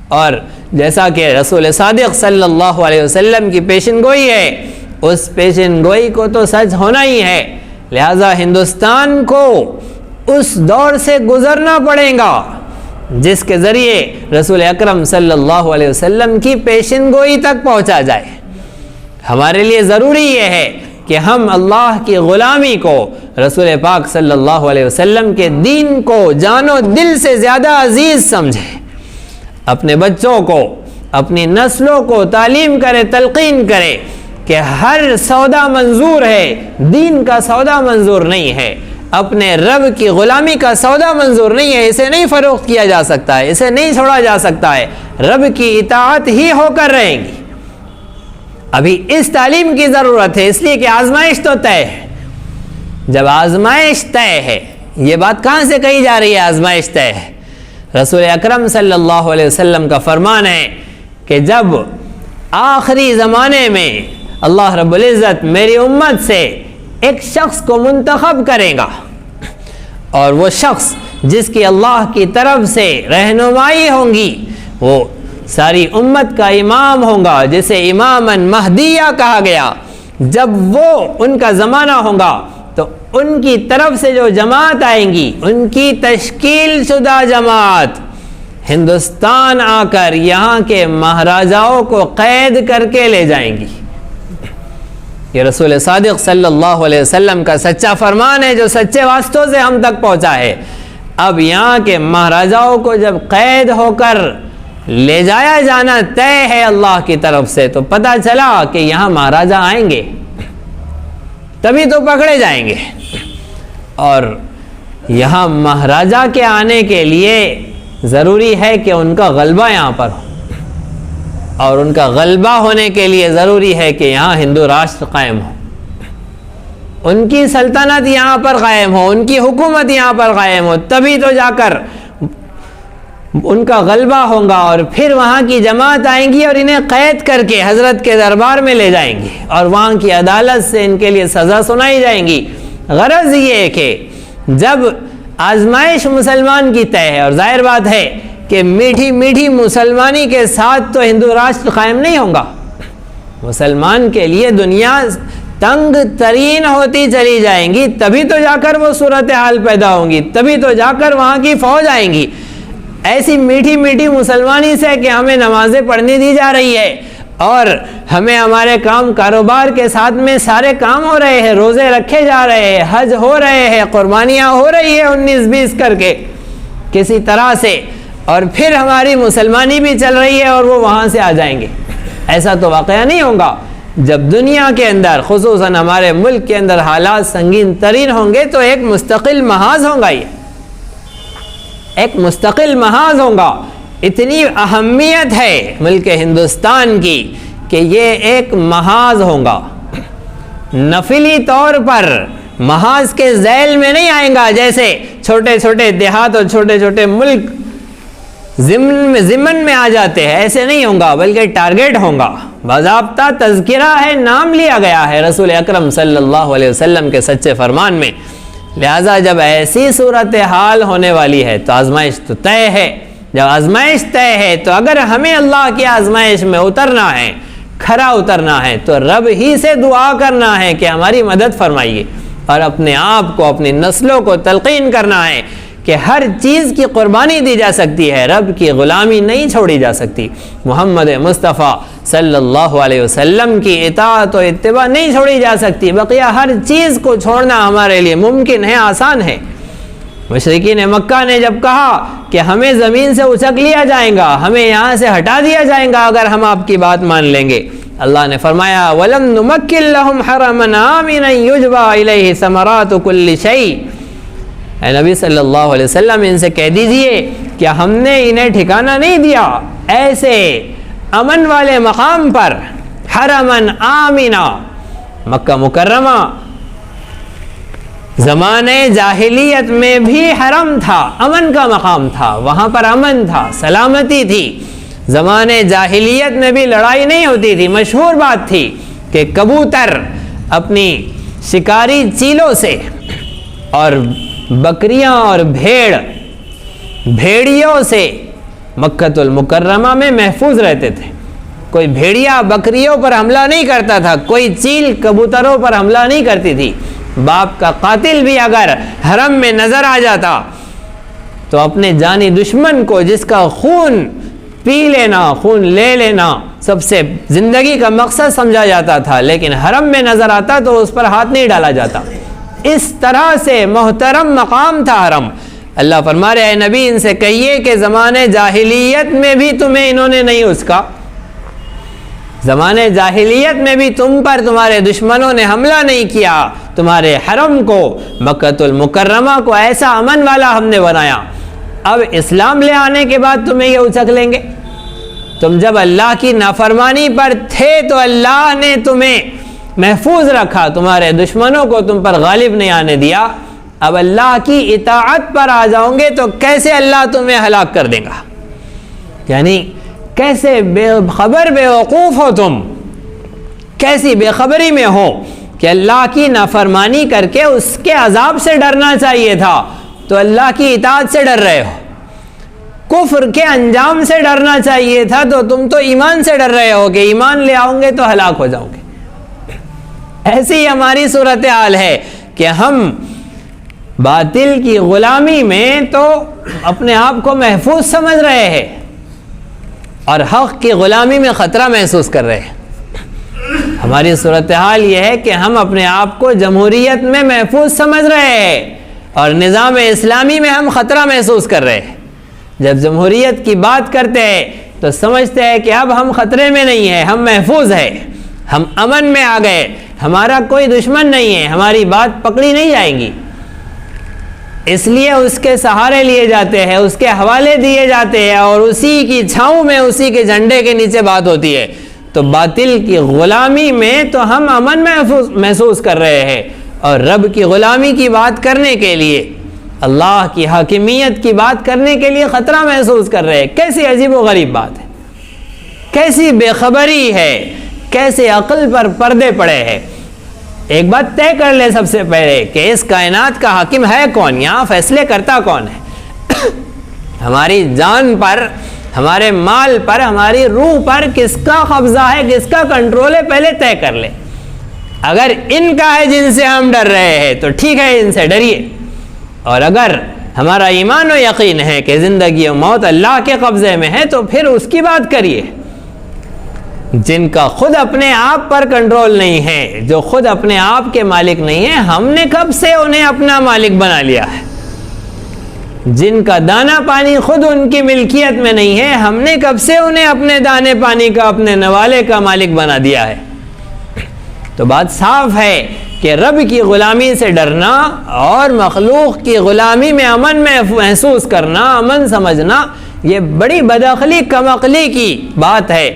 اور جیسا کہ رسول صادق صلی اللہ علیہ وسلم کی پیشن گوئی ہے، اس پیشن گوئی کو تو سچ ہونا ہی ہے، لہذا ہندوستان کو اس دور سے گزرنا پڑے گا جس کے ذریعے رسول اکرم صلی اللہ علیہ وسلم کی پیشن گوئی تک پہنچا جائے۔ ہمارے لیے ضروری یہ ہے کہ ہم اللہ کی غلامی کو، رسول پاک صلی اللہ علیہ وسلم کے دین کو جان و دل سے زیادہ عزیز سمجھیں، اپنے بچوں کو، اپنی نسلوں کو تعلیم کرے، تلقین کرے کہ ہر سودا منظور ہے، دین کا سودا منظور نہیں ہے، اپنے رب کی غلامی کا سودا منظور نہیں ہے، اسے نہیں فروخت کیا جا سکتا ہے، اسے نہیں چھوڑا جا سکتا ہے، رب کی اطاعت ہی ہو کر رہیں گی۔ ابھی اس تعلیم کی ضرورت ہے، اس لیے کہ آزمائش تو طے ہے۔ جب آزمائش طے ہے، یہ بات کہاں سے کہی جا رہی ہے آزمائش طے ہے؟ رسول اکرم صلی اللہ علیہ وسلم کا فرمان ہے کہ جب آخری زمانے میں اللہ رب العزت میری امت سے ایک شخص کو منتخب کرے گا، اور وہ شخص جس کی اللہ کی طرف سے رہنمائی ہوں گی وہ ساری امت کا امام ہوگا، جسے اماماً مہدیہ کہا گیا۔ جب وہ ان کا زمانہ ہوگا تو ان کی طرف سے جو جماعت آئیں گی، ان کی تشکیل شدہ جماعت ہندوستان آ کر یہاں کے مہاراجاؤں کو قید کر کے لے جائیں گی۔ یہ رسول صادق صلی اللہ علیہ وسلم کا سچا فرمان ہے جو سچے واسطوں سے ہم تک پہنچا ہے۔ اب یہاں کے مہاراجاؤں کو جب قید ہو کر لے جایا جانا طے ہے اللہ کی طرف سے، تو پتہ چلا کہ یہاں مہاراجا آئیں گے تبھی تو پکڑے جائیں گے، اور یہاں مہاراجا کے آنے کے لیے ضروری ہے کہ ان کا غلبہ یہاں پر ہو، اور ان کا غلبہ ہونے کے لیے ضروری ہے کہ یہاں ہندو راشٹر قائم ہو، ان کی سلطنت یہاں پر قائم ہو، ان کی حکومت یہاں پر قائم ہو، تبھی تو جا کر ان کا غلبہ ہوگا، اور پھر وہاں کی جماعت آئیں گی اور انہیں قید کر کے حضرت کے دربار میں لے جائیں گی، اور وہاں کی عدالت سے ان کے لیے سزا سنائی جائیں گی۔ غرض یہ ہے کہ جب آزمائش مسلمان کی طے ہے، اور ظاہر بات ہے کہ میٹھی میٹھی مسلمانی کے ساتھ تو ہندو راشٹر قائم نہیں ہوگا، مسلمان کے لیے دنیا تنگ ترین ہوتی چلی جائیں گی، تبھی تو جا کر وہ صورتحال پیدا ہوں گی، تبھی تو جا کر وہاں کی فوج آئیں گی۔ ایسی میٹھی میٹھی مسلمانی سے کہ ہمیں نمازیں پڑھنی دی جا رہی ہے، اور ہمیں ہمارے کام کاروبار کے ساتھ میں سارے کام ہو رہے ہیں، روزے رکھے جا رہے ہیں، حج ہو رہے ہیں، قربانیاں ہو رہی ہیں 19-20 کر کے کسی طرح سے، اور پھر ہماری مسلمانی بھی چل رہی ہے اور وہ وہاں سے آ جائیں گے۔ ایسا تو واقعہ نہیں ہوگا۔ جب دنیا کے اندر، خصوصاً ہمارے ملک کے اندر حالات سنگین ترین ہوں گے تو ایک مستقل محاذ ہوگا، یہ ایک مستقل محاذ ہوگا۔ اتنی اہمیت ہے ملک ہندوستان کی کہ یہ ایک محاذ ہوگا، نفلی طور پر محاذ کے ذیل میں نہیں آئیں گا، جیسے چھوٹے چھوٹے دیہات اور چھوٹے چھوٹے ملک ضمن میں آ جاتے ہیں، ایسے نہیں ہوگا، بلکہ ٹارگیٹ ہوگا، باضابطہ تذکرہ ہے، نام لیا گیا ہے رسول اکرم صلی اللہ علیہ وسلم کے سچے فرمان میں۔ لہٰذا جب ایسی صورتحال ہونے والی ہے تو آزمائش تو طے ہے۔ جب آزمائش طے ہے تو اگر ہمیں اللہ کی آزمائش میں اترنا ہے، کھرا اترنا ہے، تو رب ہی سے دعا کرنا ہے کہ ہماری مدد فرمائیے، اور اپنے آپ کو، اپنی نسلوں کو تلقین کرنا ہے کہ ہر چیز کی قربانی دی جا سکتی ہے، رب کی غلامی نہیں چھوڑی جا سکتی، محمد مصطفیٰ صلی اللہ علیہ وسلم کی اطاعت و اتباع نہیں چھوڑی جا سکتی، بقیہ ہر چیز کو چھوڑنا ہمارے لیے ممکن ہے، آسان ہے۔ مشرکین مکہ نے جب کہا کہ ہمیں زمین سے اچک لیا جائے گا، ہمیں یہاں سے ہٹا دیا جائے گا اگر ہم آپ کی بات مان لیں گے، اللہ نے فرمایا وَلَمْ نُمَكِّنْ لَهُمْ حَرَمًا آمِنًا يُجْبَى إِلَيْهِ ثَمَرَاتُ كُلِّ شَيْءٍ۔ اے نبی صلی اللہ علیہ وسلم ان سے کہہ دیجئے کہ ہم نے انہیں ٹھکانہ نہیں دیا ایسے امن والے مقام پر، حرمن آمنا، مکہ مکرمہ زمانے جاہلیت میں بھی حرم تھا، امن کا مقام تھا، وہاں پر امن تھا، سلامتی تھی، زمانے جاہلیت میں بھی لڑائی نہیں ہوتی تھی۔ مشہور بات تھی کہ کبوتر اپنی شکاری چیلوں سے اور بکریاں اور بھیڑیوں سے مکۃ المکرمہ میں محفوظ رہتے تھے. کوئی بھیڑیا بکریوں پر حملہ نہیں کرتا تھا, کوئی چیل کبوتروں پر حملہ نہیں کرتی تھی. باپ کا قاتل بھی اگر حرم میں نظر آ جاتا تو اپنے جانی دشمن کو, جس کا خون پی لینا, خون لے لینا سب سے زندگی کا مقصد سمجھا جاتا تھا, لیکن حرم میں نظر آتا تو اس پر ہاتھ نہیں ڈالا جاتا. اس طرح سے محترم مقام تھا حرم. اللہ فرما رہے ہیں نبی ان سے کہیے کہ زمانے جاہلیت میں بھی تمہیں انہوں نے نہیں اسکا, زمانے جاہلیت میں بھی تم پر تمہارے دشمنوں نے حملہ نہیں کیا. تمہارے حرم کو, مکۃ المکرمہ کو ایسا امن والا ہم نے بنایا. اب اسلام لے آنے کے بعد تمہیں یہ اچک لیں گے. تم جب اللہ کی نافرمانی پر تھے تو اللہ نے تمہیں محفوظ رکھا, تمہارے دشمنوں کو تم پر غالب نہیں آنے دیا. اب اللہ کی اطاعت پر آ جاؤ گے تو کیسے اللہ تمہیں ہلاک کر دے گا. یعنی کیسے بے خبر بے وقوف ہو تم, کیسی بے خبری میں ہو کہ اللہ کی نافرمانی کر کے اس کے عذاب سے ڈرنا چاہیے تھا تو اللہ کی اطاعت سے ڈر رہے ہو. کفر کے انجام سے ڈرنا چاہیے تھا تو تم تو ایمان سے ڈر رہے ہو کہ ایمان لے آؤں گے تو ہلاک ہو جاؤں گے. ایسی ہماری صورتحال ہے کہ ہم باطل کی غلامی میں تو اپنے آپ کو محفوظ سمجھ رہے ہیں اور حق کی غلامی میں خطرہ محسوس کر رہے ہیں. ہماری صورتحال یہ ہے کہ ہم اپنے آپ کو جمہوریت میں محفوظ سمجھ رہے ہیں اور نظام اسلامی میں ہم خطرہ محسوس کر رہے ہیں. جب جمہوریت کی بات کرتے ہیں تو سمجھتے ہیں کہ اب ہم خطرے میں نہیں ہیں, ہم محفوظ ہیں, ہم امن میں آ گئے, ہمارا کوئی دشمن نہیں ہے, ہماری بات پکڑی نہیں جائیں گی. اس لیے اس کے سہارے لیے جاتے ہیں, اس کے حوالے دیے جاتے ہیں اور اسی کی چھاؤں میں, اسی کے جھنڈے کے نیچے بات ہوتی ہے. تو باطل کی غلامی میں تو ہم امن محسوس کر رہے ہیں اور رب کی غلامی کی بات کرنے کے لیے, اللہ کی حاکمیت کی بات کرنے کے لیے خطرہ محسوس کر رہے ہیں. کیسی عجیب و غریب بات ہے, کیسی بے خبری ہے, کیسے عقل پر پردے پڑے ہیں. ایک بات طے کر لے سب سے پہلے کہ اس کائنات کا حاکم ہے کون, یہاں فیصلے کرتا کون ہے. ہماری جان پر, ہمارے مال پر, ہماری روح پر کس کا قبضہ ہے, کس کا کنٹرول ہے, پہلے طے کر لے. اگر ان کا ہے جن سے ہم ڈر رہے ہیں تو ٹھیک ہے, ان سے ڈریے. اور اگر ہمارا ایمان و یقین ہے کہ زندگی و موت اللہ کے قبضے میں ہے تو پھر اس کی بات کریے. جن کا خود اپنے آپ پر کنٹرول نہیں ہے, جو خود اپنے آپ کے مالک نہیں ہیں, ہم نے کب سے انہیں اپنا مالک بنا لیا ہے. جن کا دانہ پانی خود ان کی ملکیت میں نہیں ہے, ہم نے کب سے انہیں اپنے دانے پانی کا, اپنے نوالے کا مالک بنا دیا ہے. تو بات صاف ہے کہ رب کی غلامی سے ڈرنا اور مخلوق کی غلامی میں امن محسوس کرنا, امن سمجھنا, یہ بڑی بدعقلی کم عقلی کی بات ہے.